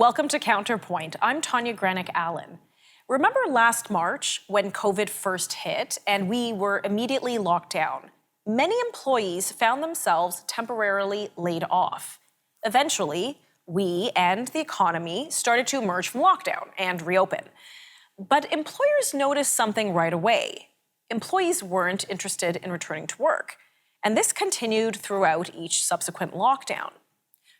Welcome to Counterpoint. I'm Tanya Granick-Allen. Remember last March when COVID first hit and we were immediately locked down? Many employees found themselves temporarily laid off. Eventually, we and the economy started to emerge from lockdown and reopen. But employers noticed something right away. Employees weren't interested in returning to work. And this continued throughout each subsequent lockdown.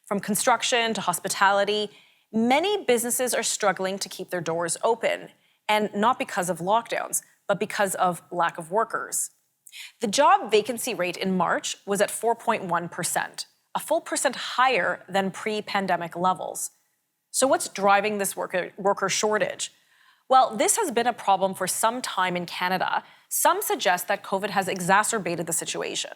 From construction to hospitality, many businesses are struggling to keep their doors open, and not because of lockdowns, but because of lack of workers. The job vacancy rate in March was at 4.1%, a full percent higher than pre-pandemic levels. So what's driving this worker shortage? Well, this has been a problem for some time in Canada. Some suggest that COVID has exacerbated the situation.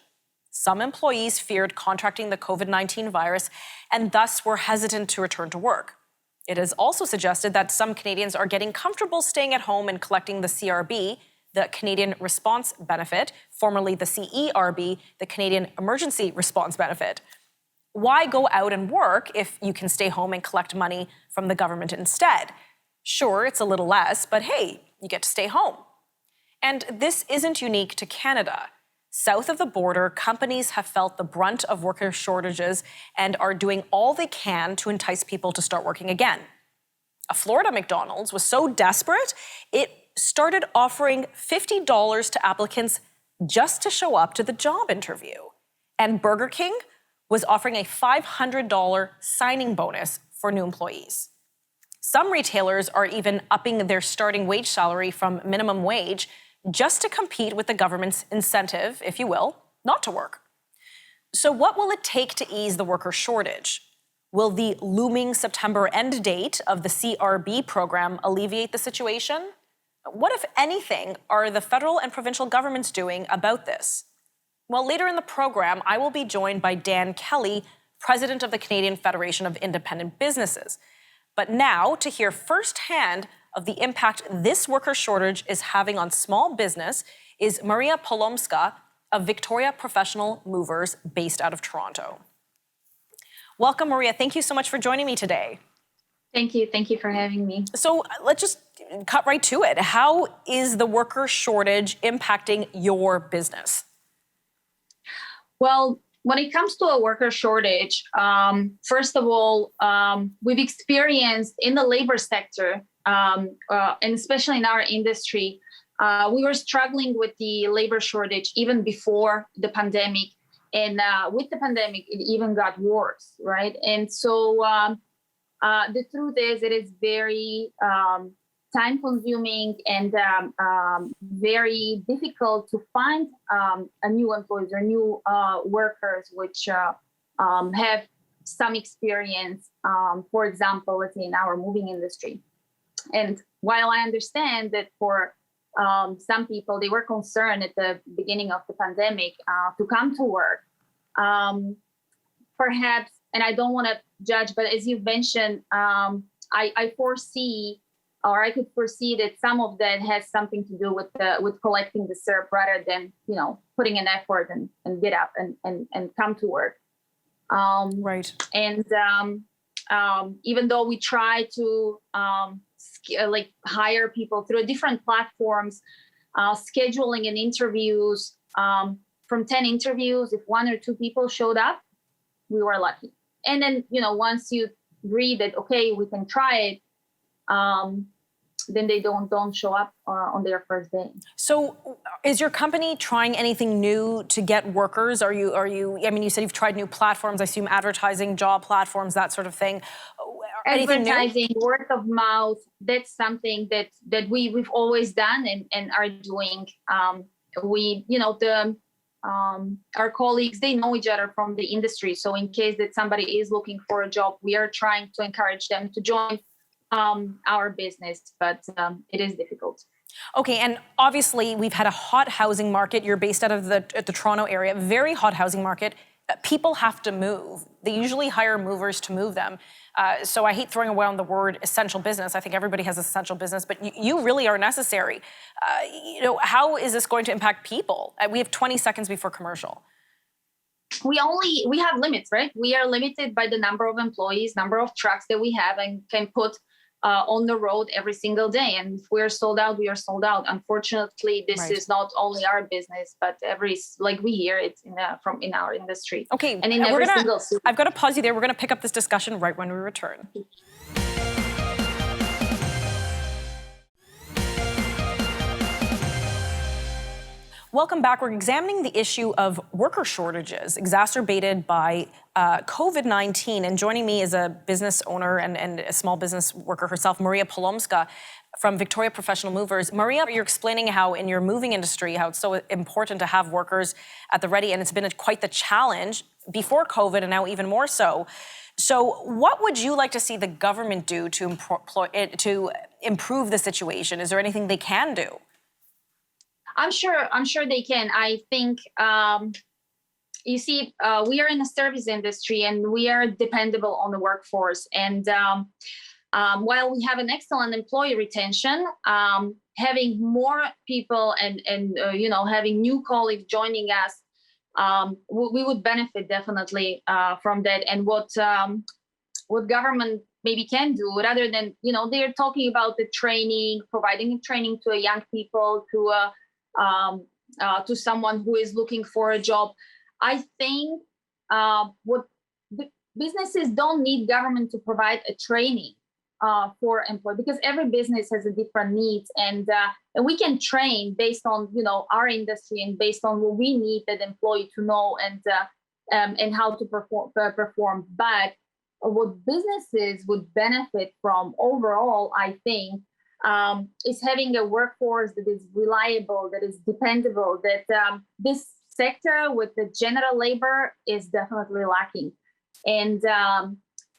Some employees feared contracting the COVID-19 virus and thus were hesitant to return to work. It is also suggested that some Canadians are getting comfortable staying at home and collecting the CRB, the Canadian Response Benefit, formerly the CERB, the Canadian Emergency Response Benefit. Why go out and work if you can stay home and collect money from the government instead? Sure, it's a little less, but hey, you get to stay home. And this isn't unique to Canada. South of the border, companies have felt the brunt of worker shortages and are doing all they can to entice people to start working again. A Florida McDonald's was so desperate, it started offering $50 to applicants just to show up to the job interview. And Burger King was offering a $500 signing bonus for new employees. Some retailers are even upping their starting wage salary from minimum wage just to compete with the government's incentive, if you will, not to work. So what will it take to ease the worker shortage? Will the looming September end date of the CRB program alleviate the situation? What, if anything, are the federal and provincial governments doing about this? Well, later in the program, I will be joined by Dan Kelly, president of the Canadian Federation of Independent Businesses. But now, to hear firsthand of the impact this worker shortage is having on small business is Maria Polomska of Victoria Professional Movers based out of Toronto. Welcome, Maria. Thank you so much for joining me today. Thank you. Thank you for having me. So let's just cut right to it. How is the worker shortage impacting your business? Well, when it comes to a worker shortage, first of all, we've experienced in the labor sector, and especially in our industry, we were struggling with the labor shortage even before the pandemic. And with the pandemic, it even got worse, right? And so the truth is, it is very time-consuming and very difficult to find a new employees or new workers which have some experience, for example, let's say in our moving industry. And while I understand that for some people, they were concerned at the beginning of the pandemic to come to work, perhaps, and I don't want to judge, but as you've mentioned, I foresee, or I could foresee that some of that has something to do with collecting the CERB rather than, putting an effort and get up and come to work. Right. And even though we try to hire people through different platforms, scheduling and interviews, from 10 interviews, if 1 or 2 people showed up, we were lucky. And then, once you agree that, okay, we can try it, then they don't show up on their first day. So is your company trying anything new to get workers? Are you, you said you've tried new platforms, I assume advertising, job platforms, that sort of thing. Advertising, word of mouth, that's something that we've always done and are doing. Our colleagues, they know each other from the industry. So in case that somebody is looking for a job, we are trying to encourage them to join our business, but it is difficult. Okay, and obviously we've had a hot housing market. You're based out of the Toronto area, very hot housing market. People have to move. They usually hire movers to move them. So I hate throwing around the word essential business. I think everybody has essential business, but you really are necessary. How is this going to impact people? We have 20 seconds before commercial. we have limits, right? We are limited by the number of employees, number of trucks that we have and can put on the road every single day. And if we're sold out, we are sold out. Unfortunately, this is not only our business, but like we hear it in our industry. Okay, and in every single city. I've got to pause you there. We're going to pick up this discussion right when we return. Welcome back. We're examining the issue of worker shortages exacerbated by COVID-19. And joining me is a business owner and a small business worker herself, Maria Polomska from Victoria Professional Movers. Maria, you're explaining how in your moving industry, how it's so important to have workers at the ready. And it's been quite the challenge before COVID and now even more so. So what would you like to see the government do to improve the situation? Is there anything they can do? I'm sure they can. I think, you see, we are in the service industry and we are dependable on the workforce. And while we have an excellent employee retention, having more people and having new colleagues joining us, we would benefit definitely from that. And what government maybe can do, rather than, they're talking about the training, providing training to young people, to someone who is looking for a job. I think what businesses don't need government to provide a training for employees, because every business has a different needs, and we can train based on our industry and based on what we need that employee to know and how to perform. But what businesses would benefit from overall, I think, is having a workforce that is reliable, that is dependable, that this sector with the general labor is definitely lacking. And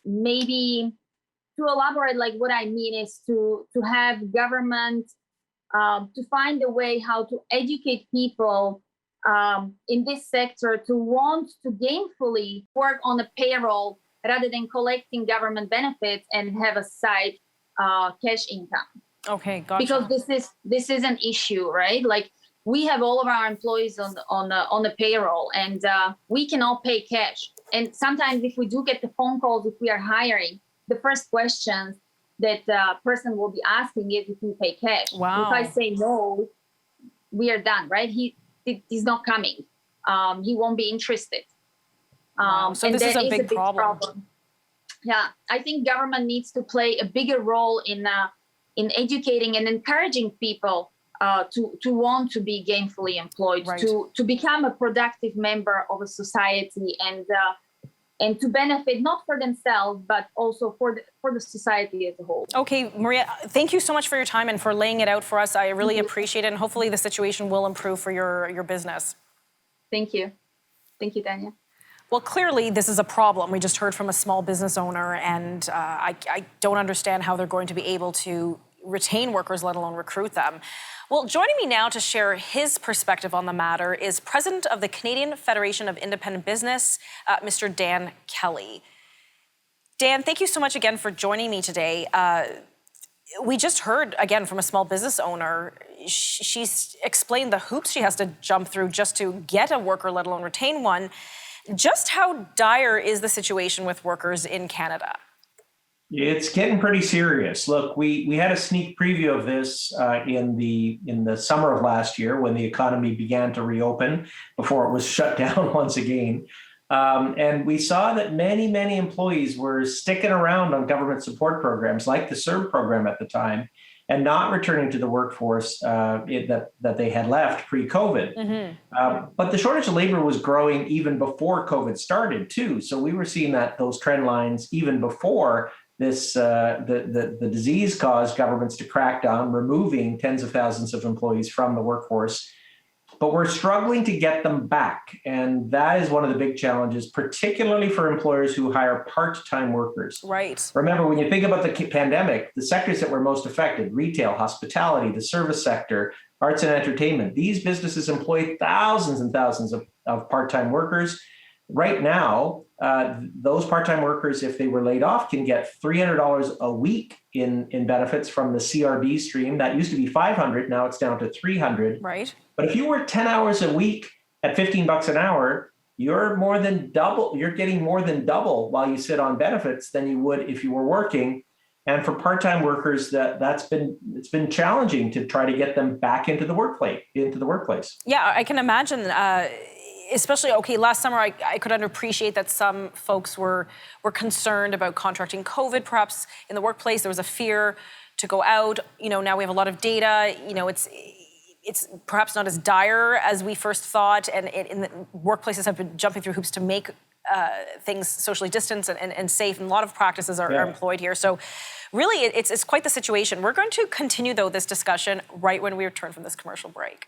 maybe to elaborate, like what I mean is to have government to find a way how to educate people in this sector to want to gainfully work on a payroll rather than collecting government benefits and have a side cash income. Okay, gotcha. Because this is an issue, right? Like we have all of our employees on the payroll, and we cannot pay cash. And sometimes, if we do get the phone calls, if we are hiring, the first questions that person will be asking is if we pay cash. Wow. If I say no, we are done, right? He's not coming. He won't be interested. Wow. So this is a big problem. Yeah, I think government needs to play a bigger role in educating and encouraging people to want to be gainfully employed, right, to become a productive member of a society, and to benefit not for themselves but also for the society as a whole. Okay, Maria, thank you so much for your time and for laying it out for us. I really appreciate it, and hopefully the situation will improve for your business. Thank you, Tanya. Well, clearly this is a problem. We just heard from a small business owner, and I don't understand how they're going to be able to retain workers, let alone recruit them. Well, joining me now to share his perspective on the matter is President of the Canadian Federation of Independent Business, Mr. Dan Kelly. Dan, thank you so much again for joining me today. We just heard again from a small business owner. She's explained the hoops she has to jump through just to get a worker, let alone retain one. Just how dire is the situation with workers in Canada? It's getting pretty serious. Look, we had a sneak preview of this in the summer of last year when the economy began to reopen before it was shut down once again. And we saw that many employees were sticking around on government support programs like the CERB program at the time and not returning to the workforce that they had left pre-COVID. Mm-hmm. But the shortage of labor was growing even before COVID started too. So we were seeing those trend lines even before this the disease caused governments to crack down, removing tens of thousands of employees from the workforce. But we're struggling to get them back. And that is one of the big challenges, particularly for employers who hire part-time workers. Right. Remember, when you think about the pandemic, the sectors that were most affected, retail, hospitality, the service sector, arts and entertainment, these businesses employ thousands and thousands of part-time workers. Right now, those part-time workers, if they were laid off, can get $300 a week in benefits from the CRB stream. That used to be $500, now it's down to $300. Right. But if you work 10 hours a week at $15 an hour, you're getting more than double while you sit on benefits than you would if you were working. And for part-time workers, it's been challenging to try to get them back into the workplace. Yeah, I can imagine. Especially, last summer I could appreciate that some folks were concerned about contracting COVID, perhaps in the workplace. There was a fear to go out. Now we have a lot of data. It's perhaps not as dire as we first thought, and the workplaces have been jumping through hoops to make things socially distanced and safe, and a lot of practices are employed here. So really, it's quite the situation. We're going to continue, though, this discussion right when we return from this commercial break.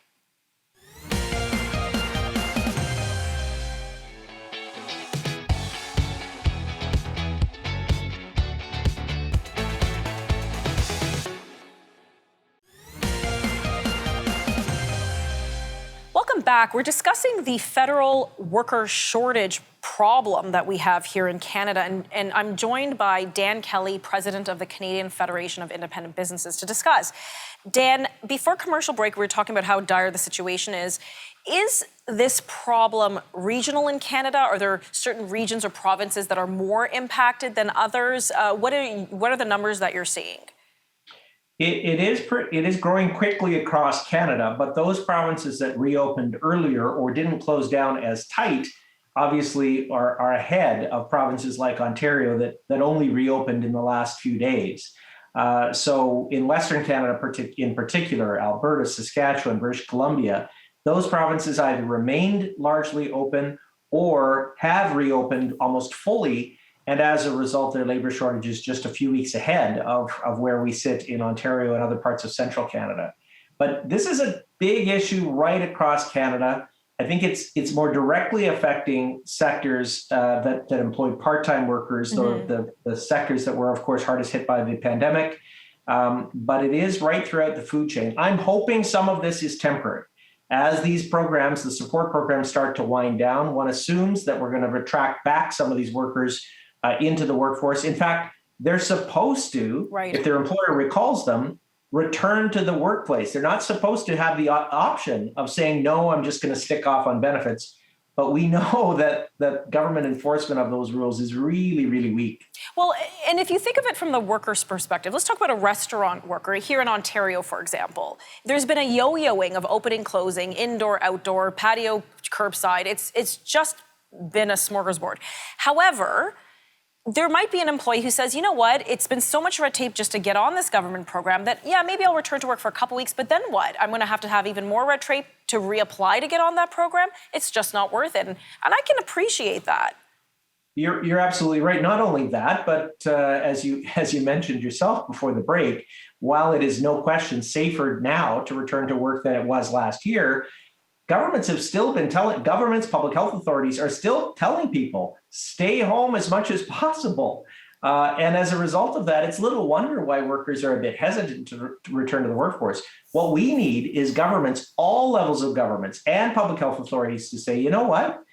Welcome back. We're discussing the federal worker shortage problem that we have here in Canada. And I'm joined by Dan Kelly, president of the Canadian Federation of Independent Businesses, to discuss. Dan, before commercial break, we were talking about how dire the situation is. Is this problem regional in Canada? Are there certain regions or provinces that are more impacted than others? What are the numbers that you're seeing? It is growing quickly across Canada, but those provinces that reopened earlier or didn't close down as tight, obviously are ahead of provinces like Ontario that only reopened in the last few days. So in Western Canada, in particular, Alberta, Saskatchewan, British Columbia, those provinces either remained largely open or have reopened almost fully. And as a result, their labor shortage is just a few weeks ahead of where we sit in Ontario and other parts of central Canada. But this is a big issue right across Canada. I think it's more directly affecting sectors that employ part-time workers, the sectors that were, of course, hardest hit by the pandemic. But it is right throughout the food chain. I'm hoping some of this is temporary. As these programs, the support programs, start to wind down, one assumes that we're going to attract back some of these workers into the workforce. In fact, they're supposed to, if their employer recalls them, return to the workplace. They're not supposed to have the option of saying, no, I'm just going to stick off on benefits. But we know that government enforcement of those rules is really, really weak. Well, and if you think of it from the worker's perspective, let's talk about a restaurant worker here in Ontario, for example. There's been a yo-yoing of opening, closing, indoor, outdoor, patio, curbside. It's just been a smorgasbord. However, there might be an employee who says, you know what, it's been so much red tape just to get on this government program that, maybe I'll return to work for a couple weeks, but then what? I'm going to have even more red tape to reapply to get on that program? It's just not worth it. And I can appreciate that. You're absolutely right. Not only that, but as you mentioned yourself before the break, while it is no question safer now to return to work than it was last year, governments, public health authorities are still telling people, stay home as much as possible. And as a result of that, it's little wonder why workers are a bit hesitant to return to the workforce. What we need is governments, all levels of governments and public health authorities to say, you know what?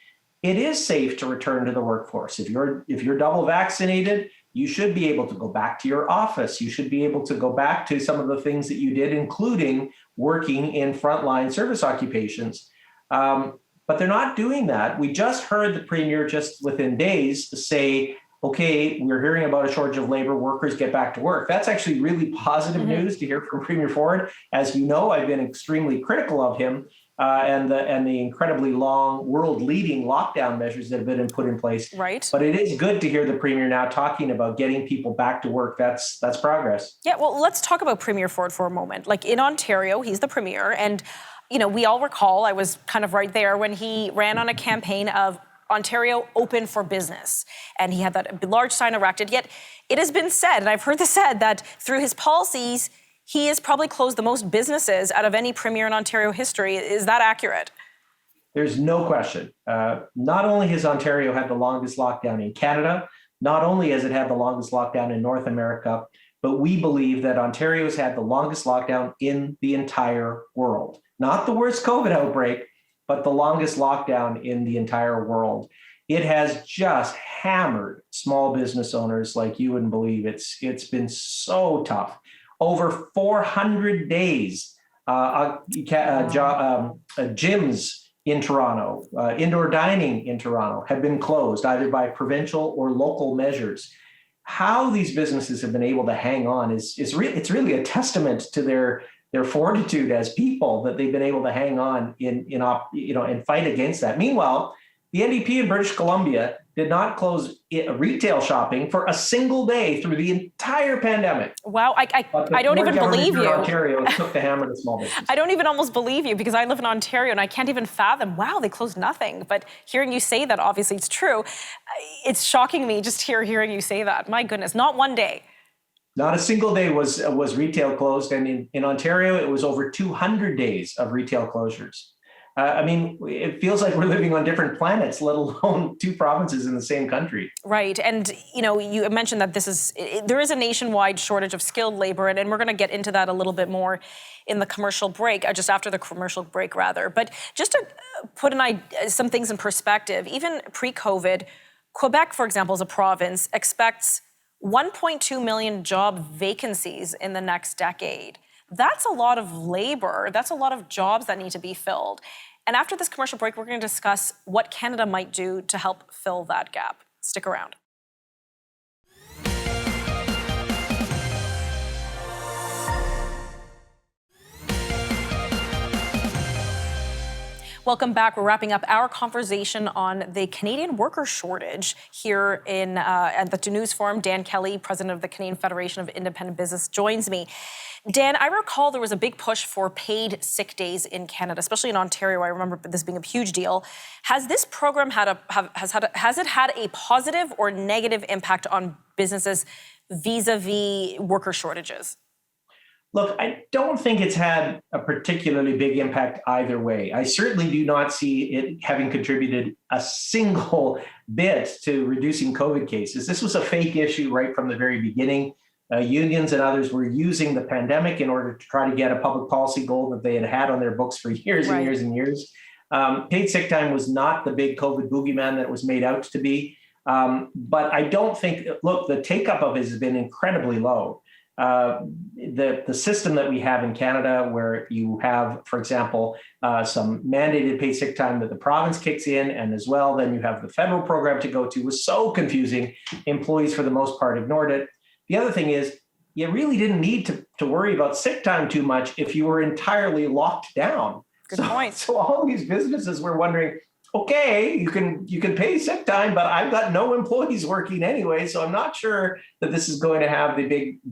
It is safe to return to the workforce. If you're double vaccinated, you should be able to go back to your office. You should be able to go back to some of the things that you did, including working in frontline service occupations. But they're not doing that. We just heard the Premier just within days say, okay, we're hearing about a shortage of labor, workers get back to work. That's actually really positive news to hear from Premier Ford. As you know, I've been extremely critical of him and the incredibly long world-leading lockdown measures that have been put in place. Right. But it is good to hear the Premier now talking about getting people back to work. That's progress. Yeah, well, let's talk about Premier Ford for a moment. Like in Ontario, he's the Premier, and we all recall, I was kind of right there when he ran on a campaign of Ontario open for business. And he had that large sign erected. Yet it has been said, and I've heard this said, that through his policies, he has probably closed the most businesses out of any premier in Ontario history. Is that accurate? There's no question. Not only has Ontario had the longest lockdown in Canada, not only has it had the longest lockdown in North America, but we believe that Ontario has had the longest lockdown in the entire world. Not the worst COVID outbreak, but the longest lockdown in the entire world. It has just hammered small business owners like you wouldn't believe. It's been so tough. Over 400 days, gyms in Toronto, indoor dining in Toronto have been closed either by provincial or local measures. How these businesses have been able to hang on it's really a testament to their fortitude as people that they've been able to hang on and fight against that. Meanwhile, the NDP in British Columbia did not close retail shopping for a single day through the entire pandemic. Wow, I don't even believe you. Ontario took the hammer to small business. I don't even almost believe you because I live in Ontario and I can't even fathom, wow, they closed nothing. But hearing you say that, obviously it's true. It's shocking me just hearing you say that. My goodness, not one day. Not a single day was retail closed. And in Ontario, it was over 200 days of retail closures. It feels like we're living on different planets, let alone two provinces in the same country. Right. And, you mentioned that there is a nationwide shortage of skilled labor, and we're going to get into that a little bit more in the commercial break, just after the commercial break, rather. But just to put some things in perspective, even pre-COVID, Quebec, for example, as a province, expects 1.2 million job vacancies in the next decade. That's a lot of labor. That's a lot of jobs that need to be filled. And after this commercial break, we're going to discuss what Canada might do to help fill that gap. Stick around. Welcome back. We're wrapping up our conversation on the Canadian worker shortage here at the News Forum. Dan Kelly, president of the Canadian Federation of Independent Business, joins me. Dan, I recall there was a big push for paid sick days in Canada, especially in Ontario. I remember this being a huge deal. Has this program had a positive or negative impact on businesses vis-a-vis worker shortages? Look, I don't think it's had a particularly big impact either way. I certainly do not see it having contributed a single bit to reducing COVID cases. This was a fake issue right from the very beginning. Unions and others were using the pandemic in order to try to get a public policy goal that they had on their books for years and years and years. Paid sick time was not the big COVID boogeyman that it was made out to be. But I don't think, the take-up of it has been incredibly low. The system that we have in Canada, where you have, for example, some mandated paid sick time that the province kicks in, and as well, then you have the federal program to go to, was so confusing. Employees, for the most part, ignored it. The other thing is, you really didn't need to worry about sick time too much if you were entirely locked down. Good point. So all these businesses were wondering, okay, you can pay sick time, but I've got no employees working anyway, so I'm not sure that this is going to have the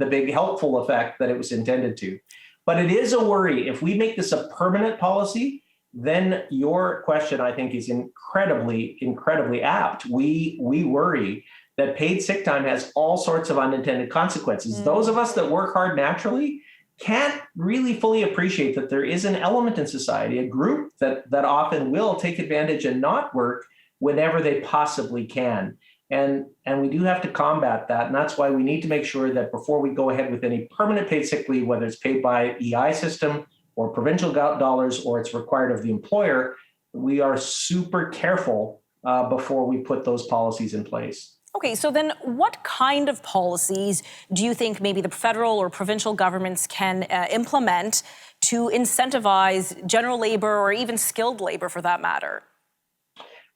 big helpful effect that it was intended to. But it is a worry. If we make this a permanent policy, then your question, I think, is incredibly, incredibly apt. We worry that paid sick time has all sorts of unintended consequences. Those of us that work hard naturally can't really fully appreciate that there is an element in society, a group that often will take advantage and not work whenever they possibly can. And we do have to combat that. And that's why we need to make sure that before we go ahead with any permanent paid sick leave, whether it's paid by EI system or provincial dollars, or it's required of the employer, we are super careful before we put those policies in place. Okay, so then what kind of policies do you think maybe the federal or provincial governments can implement to incentivize general labor or even skilled labor for that matter?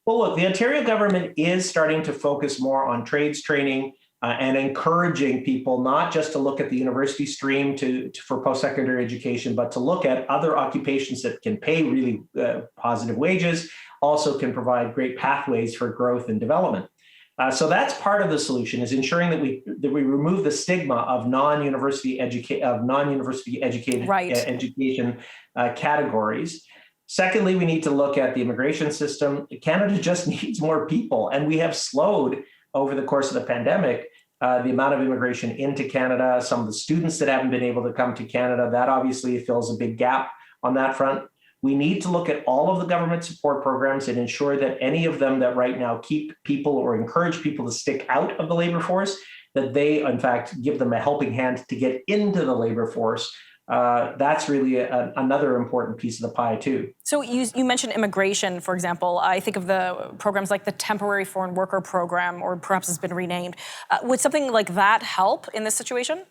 Well, look, the Ontario government is starting to focus more on trades training and encouraging people not just to look at the university stream for post-secondary education, but to look at other occupations that can pay really positive wages, also can provide great pathways for growth and development. So that's part of the solution, is ensuring that we remove the stigma of non-university educated education categories. Secondly, we need to look at the immigration system. Canada just needs more people, and we have slowed over the course of the pandemic the amount of immigration into Canada. Some of the students that haven't been able to come to Canada, that obviously fills a big gap on that front. We need to look at all of the government support programs and ensure that any of them that right now keep people or encourage people to stick out of the labor force, that they, in fact, give them a helping hand to get into the labor force. That's really another important piece of the pie, too. So you mentioned immigration, for example. I think of the programs like the Temporary Foreign Worker Program, or perhaps it's been renamed. Would something like that help in this situation?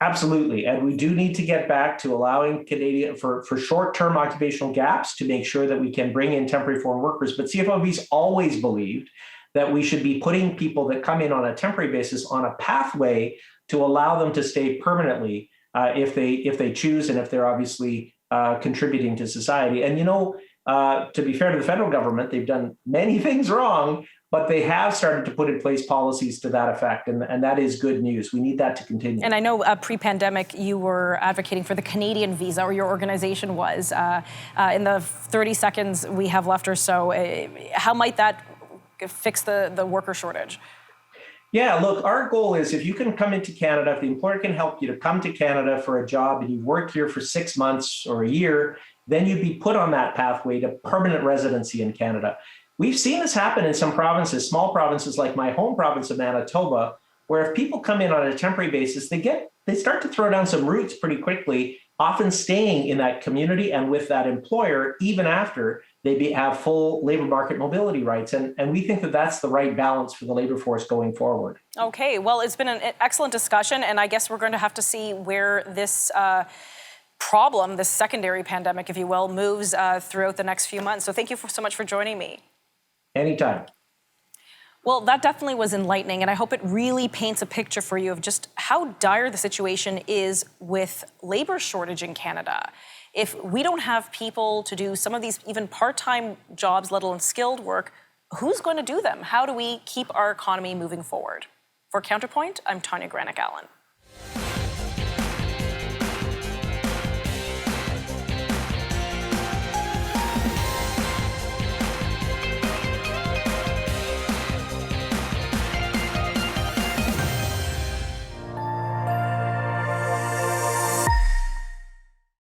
Absolutely. And we do need to get back to allowing Canadian for short-term occupational gaps to make sure that we can bring in temporary foreign workers. But CFOB's always believed that we should be putting people that come in on a temporary basis on a pathway to allow them to stay permanently if they choose and if they're obviously contributing to society. And to be fair to the federal government, they've done many things wrong, but they have started to put in place policies to that effect, and that is good news. We need that to continue. And I know pre-pandemic you were advocating for the Canadian visa, or your organization was. In the 30 seconds we have left or so, how might that fix the worker shortage? Yeah, look, our goal is if you can come into Canada, if the employer can help you to come to Canada for a job and you've worked here for 6 months or a year, then you'd be put on that pathway to permanent residency in Canada. We've seen this happen in some provinces, small provinces like my home province of Manitoba, where if people come in on a temporary basis, they start to throw down some roots pretty quickly, often staying in that community and with that employer, even after they have full labor market mobility rights. And we think that that's the right balance for the labor force going forward. Okay, well, it's been an excellent discussion, and I guess we're going to have to see where this problem, this secondary pandemic, if you will, moves throughout the next few months. So thank you so much for joining me. Anytime. Well, that definitely was enlightening, and I hope it really paints a picture for you of just how dire the situation is with labor shortage in Canada. If we don't have people to do some of these even part-time jobs, let alone skilled work, who's going to do them? How do we keep our economy moving forward? For Counterpoint, I'm Tanya Granick-Allen.